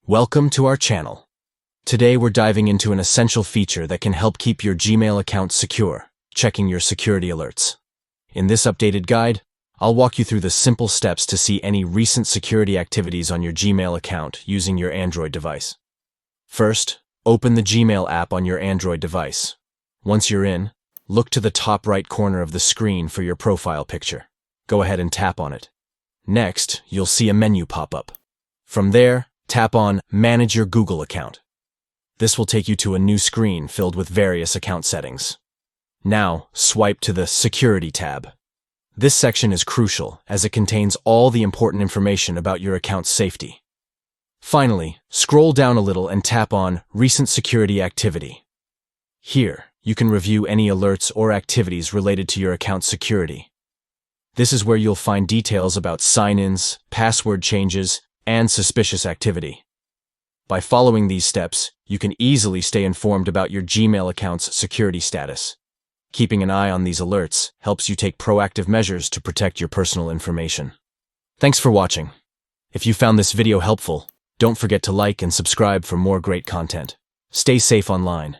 Welcome to our channel. Today we're diving into an essential feature that can help keep your Gmail account secure, checking your security alerts. In this updated guide, I'll walk you through the simple steps to see any recent security activities on your Gmail account using your Android device. First, open the Gmail app on your Android device. Once you're in, look to the top right corner of the screen for your profile picture. Go ahead and tap on it. Next, you'll see a menu pop up. From there, tap on Manage Your Google Account. This will take you to a new screen filled with various account settings. Now, swipe to the Security tab. This section is crucial as it contains all the important information about your account's safety. Finally, scroll down a little and tap on Recent Security Activity. Here, you can review any alerts or activities related to your account's security. This is where you'll find details about sign-ins, password changes, and suspicious activity. By following these steps, you can easily stay informed about your Gmail account's security status. Keeping an eye on these alerts helps you take proactive measures to protect your personal information. Thanks for watching. If you found this video helpful, don't forget to like and subscribe for more great content. Stay safe online.